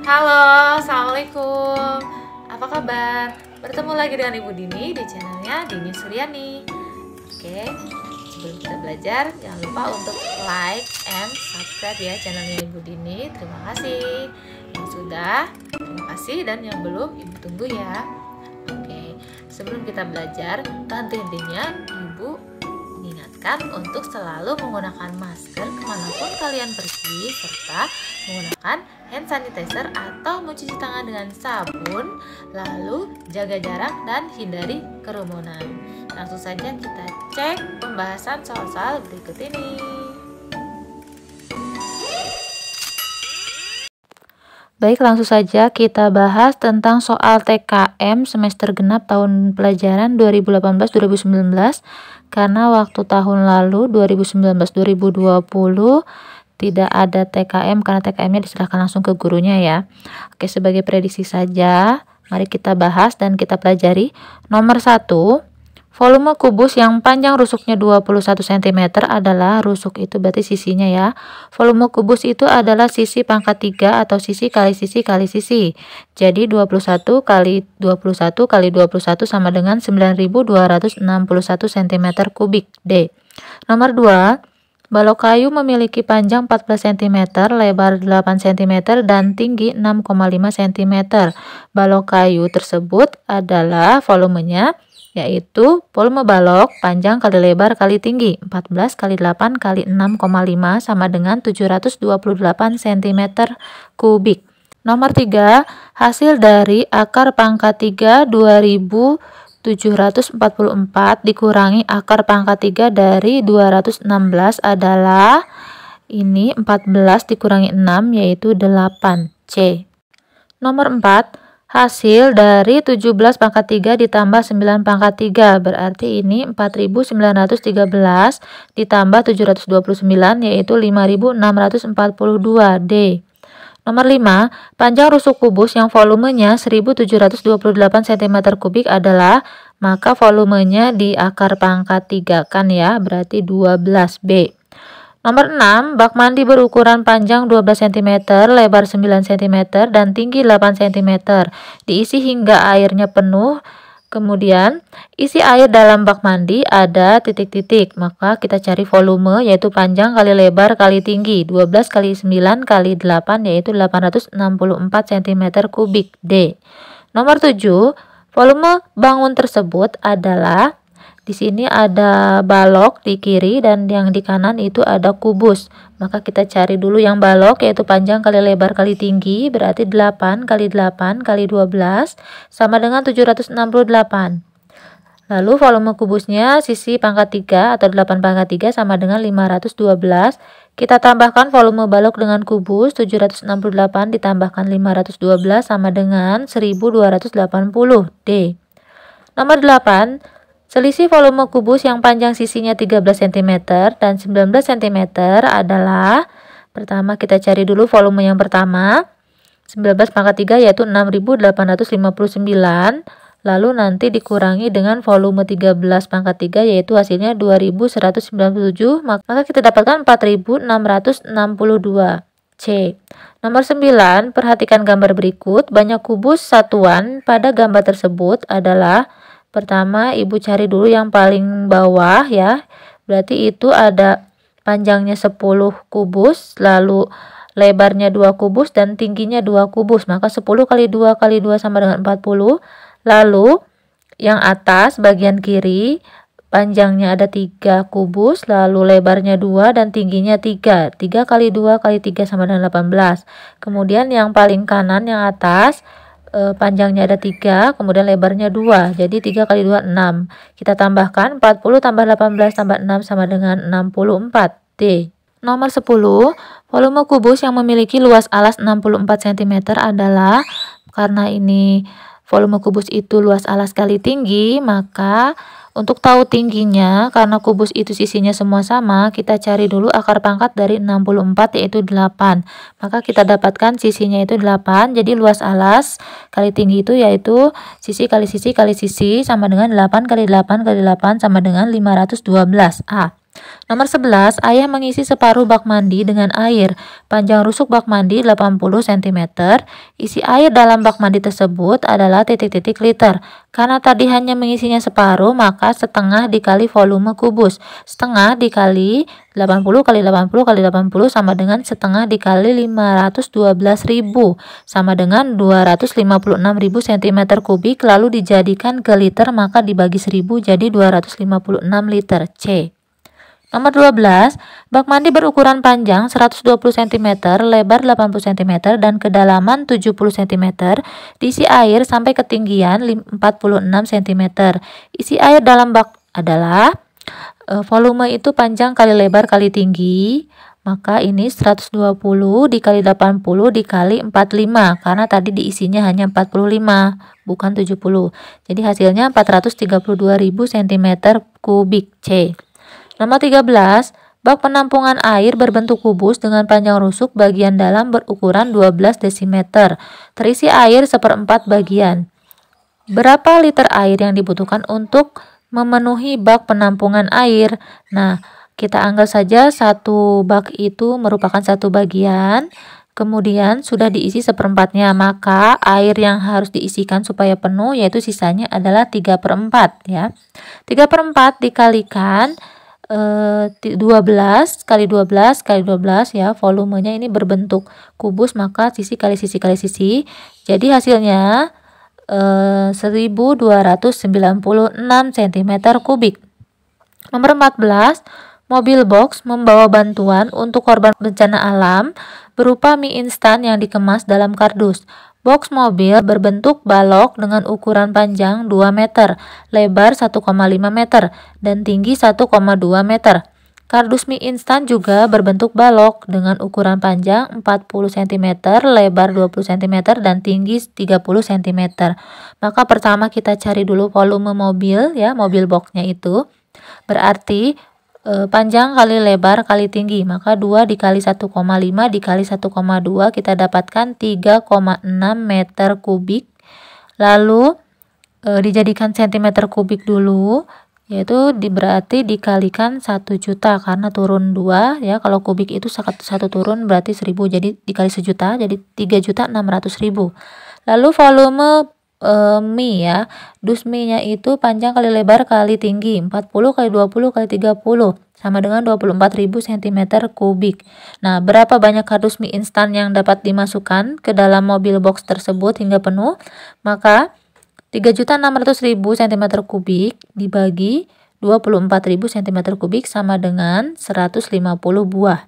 Halo, Assalamualaikum. Apa kabar? Bertemu lagi dengan Ibu Dini di channelnya Dini Suryani. Oke, sebelum kita belajar, jangan lupa untuk like and subscribe ya channelnya Ibu Dini. Terima kasih yang sudah, terima kasih, dan yang belum Ibu tunggu ya. Oke, sebelum kita belajar, henti-hentinya Ibu ingatkan untuk selalu menggunakan masker kemanapun kalian pergi, serta menggunakan hand sanitizer atau mencuci tangan dengan sabun, lalu jaga jarak dan hindari kerumunan. Langsung saja kita cek pembahasan soal-soal berikut ini. Baik, langsung saja kita bahas tentang soal TKM semester genap tahun pelajaran 2018-2019, karena waktu tahun lalu 2019-2020 tidak ada TKM karena TKM-nya diserahkan langsung ke gurunya ya. Oke, sebagai prediksi saja, mari kita bahas dan kita pelajari. Nomor 1, volume kubus yang panjang rusuknya 21 cm adalah, rusuk itu berarti sisinya ya. Volume kubus itu adalah sisi pangkat 3 atau sisi kali sisi kali sisi. Jadi 21 kali 21 kali 21 sama dengan 9261 cm kubik D. Nomor 2, balok kayu memiliki panjang 14 cm, lebar 8 cm, dan tinggi 6,5 cm. Balok kayu tersebut adalah volumenya, yaitu volume balok panjang kali lebar kali tinggi 14 kali 8 kali 6,5 sama dengan 728 cm kubik. Nomor 3, hasil dari akar pangkat 3 2744 dikurangi akar pangkat 3 dari 216 adalah, ini 14 dikurangi 6 yaitu 8 C. Nomor 4, hasil dari 17 pangkat 3 ditambah 9 pangkat 3, berarti ini 4913 ditambah 729 yaitu 5642 D. Nomor 5, panjang rusuk kubus yang volumenya 1728 cm kubik adalah, maka volumenya di akar pangkat 3 kan ya, berarti 12 B. Nomor 6, bak mandi berukuran panjang 12 cm, lebar 9 cm, dan tinggi 8 cm. Diisi hingga airnya penuh. Kemudian, isi air dalam bak mandi ada titik-titik. Maka kita cari volume, yaitu panjang kali lebar kali tinggi. 12 kali 9 kali 8 yaitu 864 cm kubik D. Nomor 7, volume bangun tersebut adalah, di sini ada balok di kiri dan yang di kanan itu ada kubus. Maka kita cari dulu yang balok, yaitu panjang kali lebar kali tinggi, berarti 8 kali 8 kali 12 sama dengan 768. Lalu volume kubusnya sisi pangkat 3 atau 8 pangkat 3 sama dengan 512. Kita tambahkan volume balok dengan kubus, 768 ditambahkan 512 sama dengan 1280 D. Nomor 8, selisih volume kubus yang panjang sisinya 13 cm dan 19 cm adalah, pertama kita cari dulu volume yang pertama, 19 pangkat 3 yaitu 6859, lalu nanti dikurangi dengan volume 13 pangkat 3 yaitu hasilnya 2197, maka kita dapatkan 4662 C. Nomor 9, perhatikan gambar berikut. Banyak kubus satuan pada gambar tersebut adalah, pertama, Ibu cari dulu yang paling bawah ya. Berarti itu ada panjangnya 10 kubus, lalu lebarnya 2 kubus dan tingginya 2 kubus. Maka 10 kali 2 kali 2 sama dengan 40. Lalu yang atas bagian kiri panjangnya ada 3 kubus, lalu lebarnya 2 dan tingginya 3. 3 kali 2 kali 3 sama dengan 18. Kemudian yang paling kanan yang atas panjangnya ada 3, kemudian lebarnya 2, jadi 3 kali 2 6. Kita tambahkan 40 tambah 18 tambah 6 sama dengan 64 D. Nomor 10, volume kubus yang memiliki luas alas 64 cm adalah, karena ini volume kubus itu luas alas kali tinggi, maka untuk tahu tingginya, karena kubus itu sisinya semua sama, kita cari dulu akar pangkat dari 64 yaitu 8. Maka kita dapatkan sisinya itu 8, jadi luas alas kali tinggi itu yaitu sisi kali sisi kali sisi sama dengan 8 kali 8 kali 8 sama dengan 512 A. Nomor 11, ayah mengisi separuh bak mandi dengan air. Panjang rusuk bak mandi 80 cm. Isi air dalam bak mandi tersebut adalah titik-titik liter. Karena tadi hanya mengisinya separuh, maka setengah dikali volume kubus. Setengah dikali 80 kali 80 kali 80 sama dengan setengah dikali 512.000 sama dengan 256.000 cm kubik, lalu dijadikan ke liter maka dibagi 1000 jadi 256 liter. C. Nomor 12, bak mandi berukuran panjang 120 cm, lebar 80 cm, dan kedalaman 70 cm, diisi air sampai ketinggian 46 cm. Isi air dalam bak adalah volume itu panjang kali lebar kali tinggi, maka ini 120 dikali 80 dikali 45, karena tadi diisinya hanya 45, bukan 70. Jadi hasilnya 432.000 cm kubik. C. Nomor 13, bak penampungan air berbentuk kubus dengan panjang rusuk bagian dalam berukuran 12 dm. Terisi air 1/4 bagian. Berapa liter air yang dibutuhkan untuk memenuhi bak penampungan air? Nah, kita anggap saja satu bak itu merupakan satu bagian. Kemudian sudah diisi 1/4-nya, maka air yang harus diisikan supaya penuh yaitu sisanya adalah 3/4 ya. 3/4 dikalikan 12 kali 12 kali 12 ya, volumenya ini berbentuk kubus maka sisi kali sisi kali sisi. Jadi hasilnya 1296 cm kubik. Nomor 14, mobil box membawa bantuan untuk korban bencana alam berupa mie instan yang dikemas dalam kardus. Box mobil berbentuk balok dengan ukuran panjang 2 meter, lebar 1,5 meter, dan tinggi 1,2 meter. Kardus mie instan juga berbentuk balok dengan ukuran panjang 40 cm, lebar 20 cm, dan tinggi 30 cm. Maka pertama kita cari dulu volume mobil ya, mobil boxnya itu. Berarti panjang kali lebar kali tinggi, maka 2 dikali 1,5 dikali 1,2 kita dapatkan 3,6 meter kubik. Lalu dijadikan cm kubik dulu, yaitu berarti dikalikan 1 juta karena turun 2 ya, kalau kubik itu satu turun berarti 1000, jadi dikali 1 juta jadi 3.600.000. Lalu volume mie ya, dus mie nya itu panjang kali lebar kali tinggi 40 kali 20 kali 30 sama dengan 24.000 cm kubik. Nah, berapa banyak kardus mie instan yang dapat dimasukkan ke dalam mobil box tersebut hingga penuh? Maka 3.600.000 cm kubik dibagi 24.000 cm kubik sama dengan 150 buah.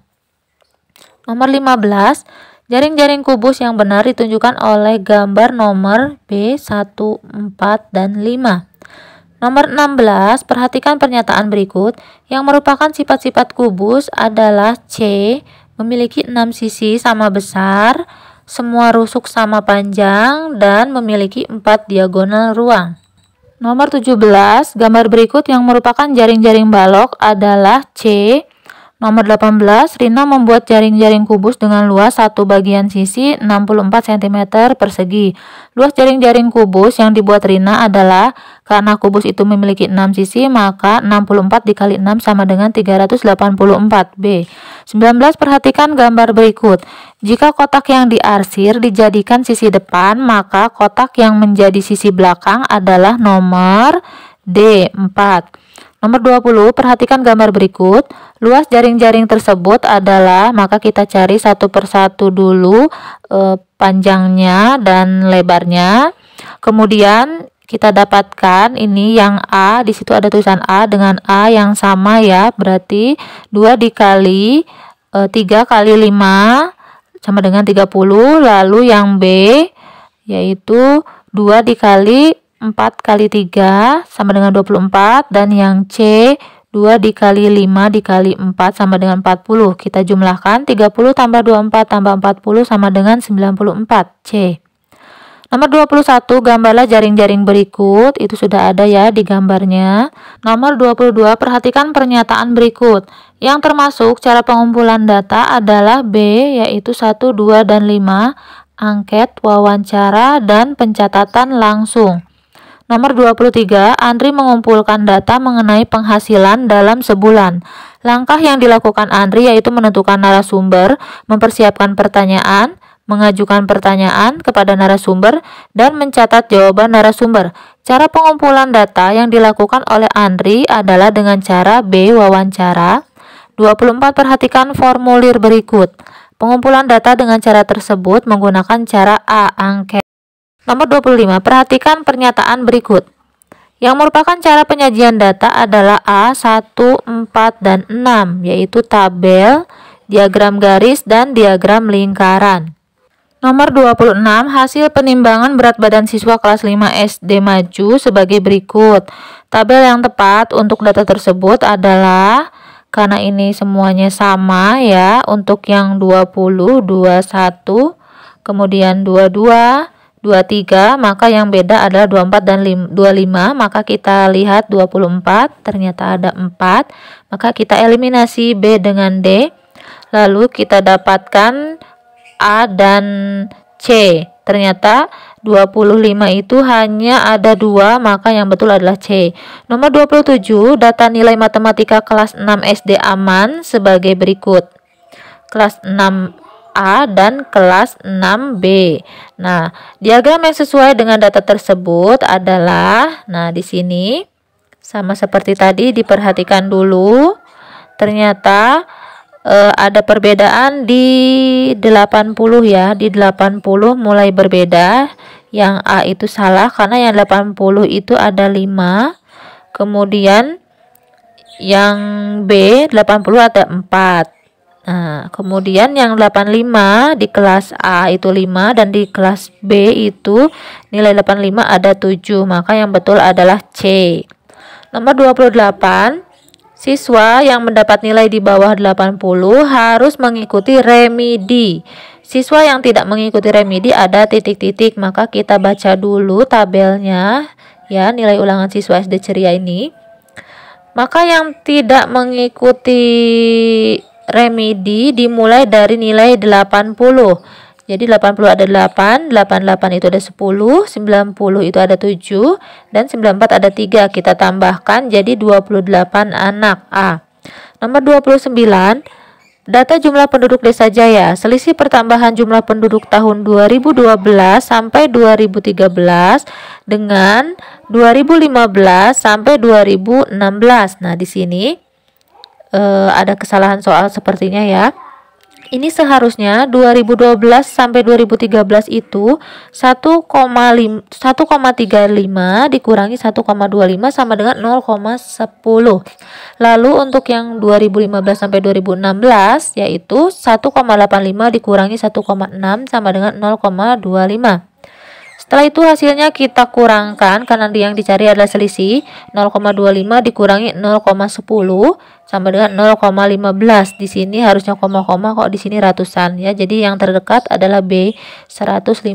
Nomor 15, jaring-jaring kubus yang benar ditunjukkan oleh gambar nomor B, 1, 4, dan 5. Nomor 16, perhatikan pernyataan berikut. Yang merupakan sifat-sifat kubus adalah C, memiliki 6 sisi sama besar, semua rusuk sama panjang, dan memiliki 4 diagonal ruang. Nomor 17, gambar berikut yang merupakan jaring-jaring balok adalah C. Nomor 18, Rina membuat jaring-jaring kubus dengan luas satu bagian sisi 64 cm persegi. Luas jaring-jaring kubus yang dibuat Rina adalah, karena kubus itu memiliki 6 sisi, maka 64 dikali 6 sama dengan 384. B. 19, perhatikan gambar berikut. Jika kotak yang diarsir dijadikan sisi depan, maka kotak yang menjadi sisi belakang adalah nomor D, 4. Nomor 20, perhatikan gambar berikut. Luas jaring-jaring tersebut adalah, maka kita cari satu persatu dulu panjangnya dan lebarnya. Kemudian kita dapatkan ini yang A, di situ ada tulisan A dengan A yang sama ya, berarti 2 dikali 3 kali 5 sama dengan 30. Lalu yang B yaitu 2 dikali 4 kali 3 sama dengan 24, dan yang C 2 dikali 5 dikali 4 sama dengan 40. Kita jumlahkan 30 tambah 24 tambah 40 sama dengan 94. C. Nomor 21, gambarlah jaring-jaring berikut. Itu sudah ada ya di gambarnya. Nomor 22, perhatikan pernyataan berikut. Yang termasuk cara pengumpulan data adalah B, yaitu 1, 2, dan 5, angket, wawancara, dan pencatatan langsung. Nomor 23, Andri mengumpulkan data mengenai penghasilan dalam sebulan. Langkah yang dilakukan Andri yaitu menentukan narasumber, mempersiapkan pertanyaan, mengajukan pertanyaan kepada narasumber, dan mencatat jawaban narasumber. Cara pengumpulan data yang dilakukan oleh Andri adalah dengan cara B. Wawancara. 24. Perhatikan formulir berikut. Pengumpulan data dengan cara tersebut menggunakan cara A. Angket. Nomor 25. Perhatikan pernyataan berikut. Yang merupakan cara penyajian data adalah A, 1, 4, dan 6, yaitu tabel, diagram garis, dan diagram lingkaran. Nomor 26. Hasil penimbangan berat badan siswa kelas 5 SD maju sebagai berikut. Tabel yang tepat untuk data tersebut adalah, karena ini semuanya sama ya, untuk yang 20, 21, kemudian 22, 23, maka yang beda adalah 24 dan 25, maka kita lihat 24, ternyata ada 4, maka kita eliminasi B dengan D, lalu kita dapatkan A dan C, ternyata 25 itu hanya ada 2, maka yang betul adalah C. Nomor 27, data nilai matematika kelas 6 SD aman sebagai berikut. Kelas 6A dan kelas 6B. Nah, diagram yang sesuai dengan data tersebut adalah, nah di sini sama seperti tadi, diperhatikan dulu. Ternyata ada perbedaan di 80 ya. Di 80 mulai berbeda. Yang A itu salah karena yang 80 itu ada 5. Kemudian yang B 80 ada 4. Nah, kemudian yang 85 di kelas A itu 5 dan di kelas B itu nilai 85 ada 7, maka yang betul adalah C. Nomor 28, siswa yang mendapat nilai di bawah 80 harus mengikuti remedi. Siswa yang tidak mengikuti remedi ada titik-titik, maka kita baca dulu tabelnya ya, nilai ulangan siswa SD ceria ini. Maka yang tidak mengikuti remedi dimulai dari nilai 80. Jadi 80 ada 8, 88 itu ada 10, 90 itu ada 7, dan 94 ada 3. Kita tambahkan jadi 28 anak A. Nomor 29, data jumlah penduduk Desa Jaya. Selisih pertambahan jumlah penduduk tahun 2012 sampai 2013 dengan 2015 sampai 2016. Nah, di sini ada kesalahan soal sepertinya ya. Ini seharusnya 2012 sampai 2013 itu 1,35 dikurangi 1,25 sama dengan 0,10. Lalu untuk yang 2015 sampai 2016 yaitu 1,85 dikurangi 1,6 sama dengan 0,25. Setelah itu hasilnya kita kurangkan karena yang dicari adalah selisih. 0,25 dikurangi 0,10 sama dengan 0,15. Di sini harusnya koma-koma, kok di sini ratusan ya. Jadi yang terdekat adalah B 150.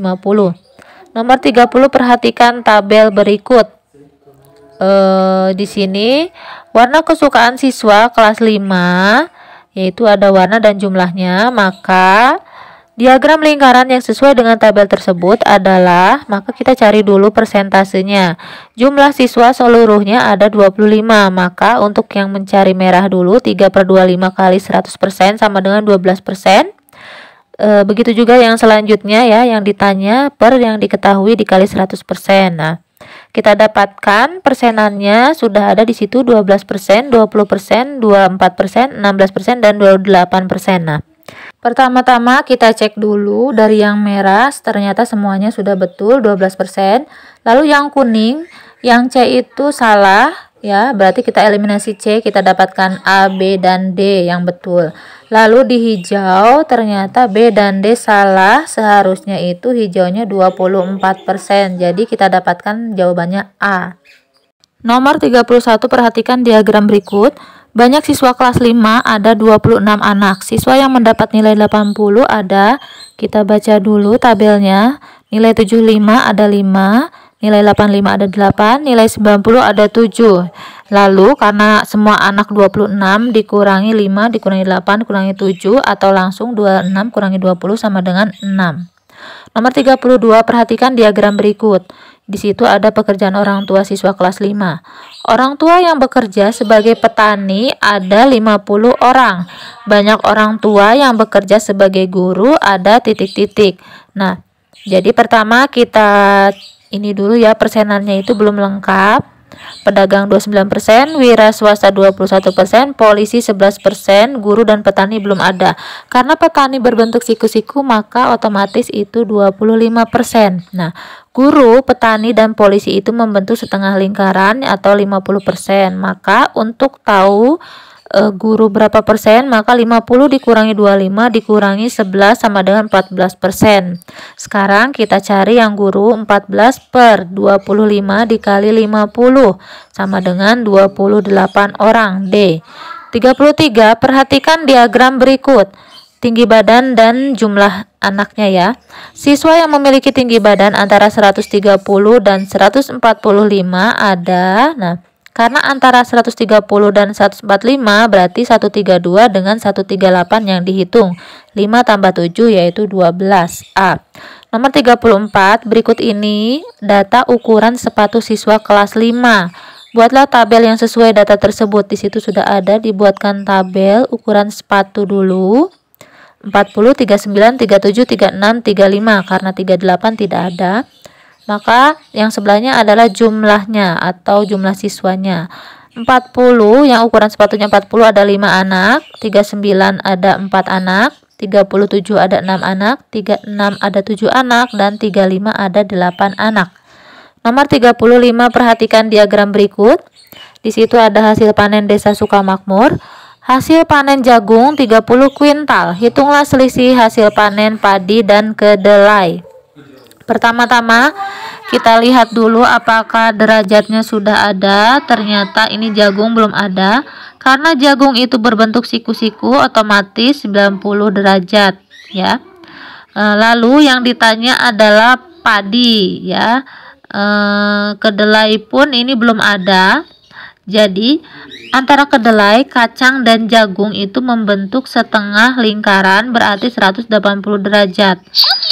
Nomor 30, perhatikan tabel berikut. Di sini warna kesukaan siswa kelas 5 yaitu ada warna dan jumlahnya, maka diagram lingkaran yang sesuai dengan tabel tersebut adalah, maka kita cari dulu persentasenya. Jumlah siswa seluruhnya ada 25, maka untuk yang mencari merah dulu 3/25 kali 100% sama dengan 12%. Begitu juga yang selanjutnya ya, yang ditanya per yang diketahui dikali 100%. Nah, kita dapatkan persenannya sudah ada di situ 12%, 20%, 24%, 16%, dan 28%. Nah, pertama-tama kita cek dulu dari yang merah, ternyata semuanya sudah betul 12%. Lalu yang kuning, yang C itu salah ya, berarti kita eliminasi C, kita dapatkan A, B, dan D yang betul. Lalu di hijau ternyata B dan D salah, seharusnya itu hijaunya 24%. Jadi kita dapatkan jawabannya A. Nomor 31, perhatikan diagram berikut. Banyak siswa kelas 5 ada 26 anak. Siswa yang mendapat nilai 80 ada, kita baca dulu tabelnya. Nilai 75 ada 5, nilai 85 ada 8, nilai 90 ada 7. Lalu karena semua anak 26 dikurangi 5 dikurangi 8 kurangi 7 atau langsung 26 kurangi 20 sama dengan 6. Nomor 32, perhatikan diagram berikut. Di situ ada pekerjaan orang tua siswa kelas 5. Orang tua yang bekerja sebagai petani ada 50 orang. Banyak orang tua yang bekerja sebagai guru ada titik-titik. Nah, jadi pertama kita ini dulu ya, persenannya itu belum lengkap. Pedagang 29%, wira swasta 21%, polisi 11%, guru dan petani belum ada. Karena petani berbentuk siku-siku maka otomatis itu 25%. Nah, guru, petani dan polisi itu membentuk setengah lingkaran atau 50%. Maka untuk tahu guru berapa persen, maka 50 dikurangi 25 dikurangi 11 sama dengan 14%. Sekarang kita cari yang guru. 14 per 25 dikali 50 sama dengan 28 orang. D. 33. Perhatikan diagram berikut. Tinggi badan dan jumlah anaknya ya. Siswa yang memiliki tinggi badan antara 130 dan 145 ada. Nah, karena antara 130 dan 145 berarti 132 dengan 138 yang dihitung. 5 tambah 7 yaitu 12. A. Nomor 34, berikut ini data ukuran sepatu siswa kelas 5. Buatlah tabel yang sesuai data tersebut. Di situ sudah ada, dibuatkan tabel ukuran sepatu dulu. 40, 39, 37, 36, 35. Karena 38 tidak ada, maka yang sebelahnya adalah jumlahnya atau jumlah siswanya. 40 yang ukuran sepatunya 40 ada 5 anak, 39 ada 4 anak, 37 ada 6 anak, 36 ada 7 anak, dan 35 ada 8 anak. Nomor 35, perhatikan diagram berikut. Di situ ada hasil panen Desa Sukamakmur. Hasil panen jagung 30 kuintal. Hitunglah selisih hasil panen padi dan kedelai. Pertama-tama kita lihat dulu apakah derajatnya sudah ada. Ternyata ini jagung belum ada. Karena jagung itu berbentuk siku-siku, otomatis 90 derajat ya. Lalu yang ditanya adalah padi ya. Kedelai pun ini belum ada. Jadi antara kedelai, kacang, dan jagung itu membentuk setengah lingkaran, berarti 180 derajat.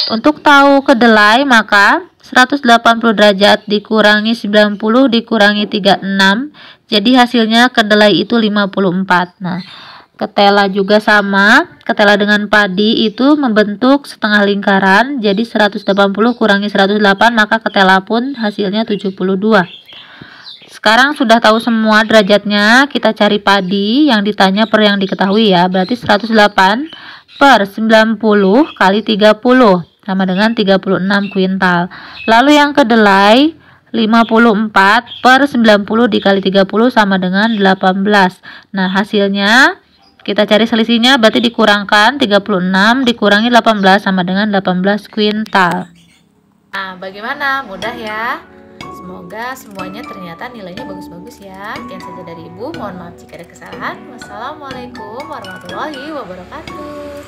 Untuk tahu kedelai, maka 180 derajat dikurangi 90 dikurangi 36. Jadi hasilnya kedelai itu 54. Nah, ketela juga sama. Ketela dengan padi itu membentuk setengah lingkaran. Jadi 180 kurangi 108, maka ketela pun hasilnya 72. Sekarang sudah tahu semua derajatnya, kita cari padi yang ditanya per yang diketahui ya. Berarti 108 per 90 kali 30 sama dengan 36 kuintal. Lalu yang kedelai 54 per 90 dikali 30 sama dengan 18. Nah, hasilnya kita cari selisihnya, berarti dikurangkan 36 dikurangi 18 sama dengan 18 kuintal. Nah, bagaimana? Mudah ya? Semoga semuanya ternyata nilainya bagus-bagus ya. Sekian saja dari Ibu. Mohon maaf jika ada kesalahan. Wassalamualaikum warahmatullahi wabarakatuh.